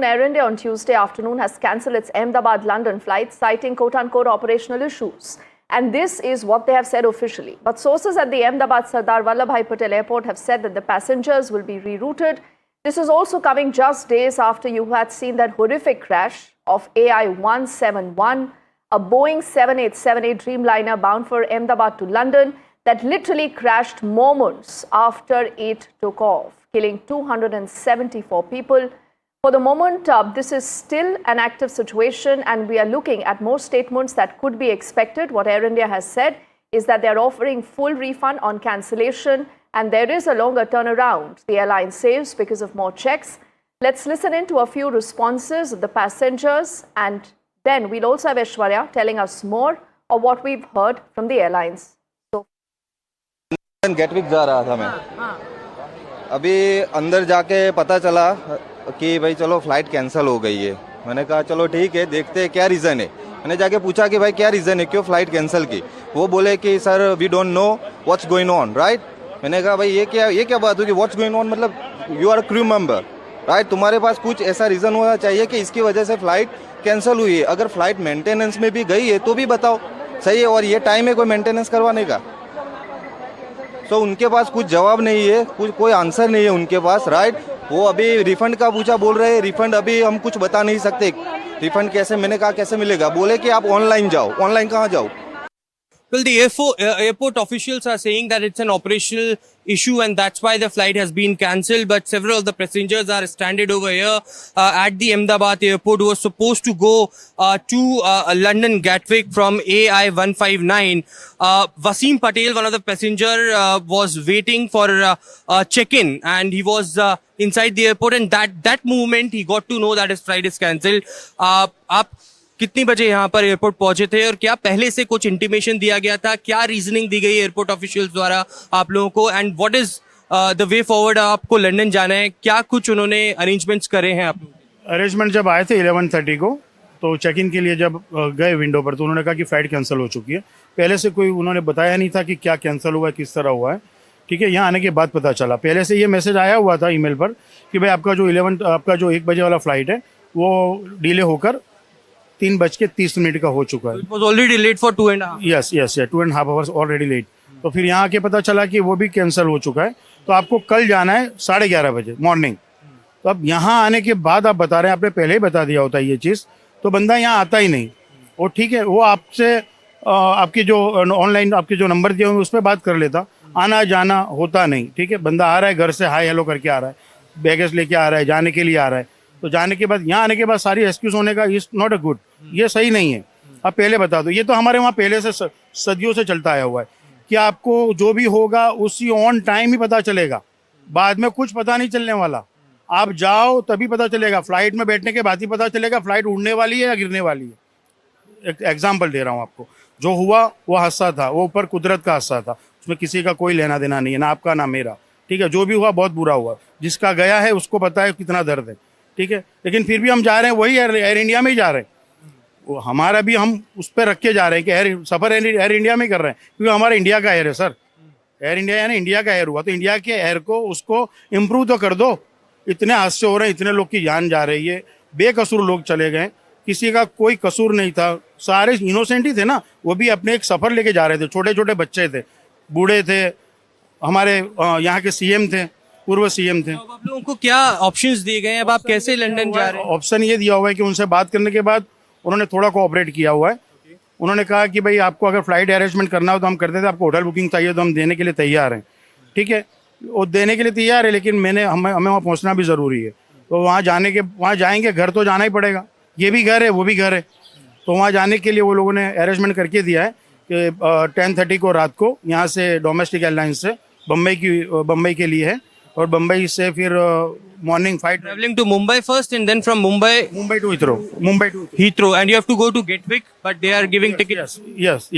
Air India on Tuesday afternoon has cancelled its Ahmedabad-London flight, citing quote-unquote operational issues. And this is what they have said officially. But sources at the Ahmedabad Sardar Vallabhbhai Patel Airport have said that the passengers will be rerouted. This is also coming just days after you had seen that horrific crash of AI 171, a Boeing 7878 Dreamliner bound for Ahmedabad to London that literally crashed moments after it took off, killing 274 people. For the moment, this is still an active situation and we are looking at more statements that could be expected. What Air India has said is that they are offering full refund on cancellation and there is a longer turnaround, the airline says, because of more checks. Let's listen in to a few responses of the passengers and then we'll also have Aishwarya telling us more of what we've heard from the airlines. Gatwick जा रहा था मैं, अभी अंदर जाके पता चला कि भाई चलो फ्लाइट कैंसिल हो गई है। मैंने कहा चलो ठीक है, देखते हैं क्या रीज़न है। मैंने जाके पूछा कि भाई क्या रीज़न है, क्यों फ्लाइट कैंसिल की। वो बोले कि sir we don't know what's going on, right. मैंने कहा भाई ये क्या बात हुई कि व्हाट्स गोइंग ऑन, मतलब you are crew member, right. तुम्हारे पास कुछ ऐसा रीज़न होना चाहिए कि इसकी वजह से फ्लाइट कैंसिल हुई है। अगर फ्लाइट मेंटेनेंस में भी गई है तो भी बताओ, सही है। और ये टाइम है कोई मेंटेनेंस करवाने का, तो उनके पास कुछ जवाब नहीं है, कोई आंसर नहीं है उनके पास, राइट। वो अभी रिफंड का पूछा, बोल रहे हैं रिफंड अभी हम कुछ बता नहीं सकते। रिफंड कैसे, मैंने कहा कैसे मिलेगा, बोले कि आप ऑनलाइन जाओ। ऑनलाइन कहाँ जाओ? Well, the airport officials are saying that it's an operational issue and that's why the flight has been cancelled. But several of the passengers are stranded over here at the Ahmedabad airport who was supposed to go to London Gatwick from AI 159. Wasim Patel, one of the passengers, was waiting for check-in and he was inside the airport, and that moment he got to know that his flight is cancelled. आप कितनी बजे यहाँ पर airport पहुंचे थे और क्या पहले से कुछ इंटीमेशन दिया गया था, क्या रीजनिंग दी गई एयरपोर्ट ऑफिशियल्स द्वारा आप लोगों को, and what is the way forward? आपको लंदन जाना है, क्या कुछ उन्होंने अरेंजमेंट्स करे हैं आप लोग? अरेंजमेंट जब आए थे 11:30 को, तो चेक इन के लिए जब गए विंडो पर, तो उन्होंने कहा कि फ़्लाइट कैंसिल हो चुकी है। पहले से कोई उन्होंने बताया नहीं था कि क्या कैंसिल हुआ है, किस तरह हुआ है, ठीक है। यहाँ आने के बाद पता चला। पहले से ये मैसेज आया हुआ था ईमेल पर कि भाई आपका जो 1 बजे वाला फ़्लाइट है वो डिले होकर 3:30 का हो चुका है। It was already late for 2.5. Yes, 2.5 hours already late. तो फिर यहाँ आके पता चला कि वो भी कैंसिल हो चुका है। तो आपको कल जाना है 11:30 बजे मॉर्निंग। तो अब यहाँ आने के बाद आप बता रहे हैं, आपने पहले ही बता दिया होता है ये चीज़, तो बंदा यहाँ आता ही नहीं। और ठीक है, वो आपसे आपकी जो ऑनलाइन आपके जो नंबर दिए होंगे उस पर बात कर लेता, आना जाना होता नहीं, ठीक है। बंदा आ रहा है, घर से हाय हेलो करके आ रहा है, बैगेज लेके आ रहा है, जाने के लिए आ रहा है। तो जाने के बाद यहाँ आने के बाद सारी एक्सक्यूज होने का इज नॉट अ गुड, ये सही नहीं है। आप पहले बता दो। ये तो हमारे वहाँ पहले से सदियों से चलता आया हुआ है कि आपको जो भी होगा उसी ऑन टाइम ही पता चलेगा, बाद में कुछ पता नहीं चलने वाला। आप जाओ तभी पता चलेगा, फ्लाइट में बैठने के बाद ही पता चलेगा फ्लाइट उड़ने वाली है या गिरने वाली है। एक एग्जाम्पल दे रहा हूँ आपको, जो हुआ वो हादसा था, वो ऊपर कुदरत का हादसा था, उसमें किसी का कोई लेना देना नहीं है, ना आपका ना मेरा, ठीक है। जो भी हुआ बहुत बुरा हुआ, जिसका गया है उसको पता है कितना दर्द है, ठीक है। लेकिन फिर भी हम जा रहे हैं वही एयर इंडिया में ही जा रहे हैं। वो हमारा भी हम उस पर रख के जा रहे हैं कि सफ़र एयर इंडिया में कर रहे हैं, क्योंकि हमारा इंडिया का एयर है सर। एयर इंडिया यानी इंडिया का एयर हुआ, तो इंडिया के एयर को उसको इम्प्रूव तो कर दो। इतने हादसे हो रहे हैं, इतने लोग की जान जा रही है, बेकसूर लोग चले गए, किसी का कोई कसूर नहीं था, सारे इनोसेंट ही थे ना। वो भी अपने एक सफ़र लेके जा रहे थे, छोटे छोटे बच्चे थे, बूढ़े थे, हमारे यहाँ के सीएम थे, पूर्व सीएम थे। अब आप लोगों को क्या ऑप्शंस दिए गए हैं? अब आप कैसे लंदन जा रहे हैं? ऑप्शन ये दिया हुआ है कि उनसे बात करने के बाद उन्होंने थोड़ा कोऑपरेट किया हुआ है। उन्होंने कहा कि भाई आपको अगर फ्लाइट अरेंजमेंट करना हो तो हम करते थे, आपको होटल बुकिंग चाहिए तो हम देने के लिए तैयार हैं, ठीक है। वो देने के लिए तैयार है, लेकिन हमें वहाँ पहुँचना भी ज़रूरी है। तो वहाँ जाएंगे, घर तो जाना ही पड़ेगा, ये भी घर है वो भी घर है। तो वहाँ जाने के लिए वो लोगों ने अरेंजमेंट करके दिया है कि 10:30 को रात को यहाँ से डोमेस्टिक एयरलाइंस से बम्बई के लिए है, और बम्बई से फिर morning flight Traveling to Mumbai first and then from Mumbai to Heathrow, Heathrow, and you have to go to Gatwick, but they are giving tickets. yes.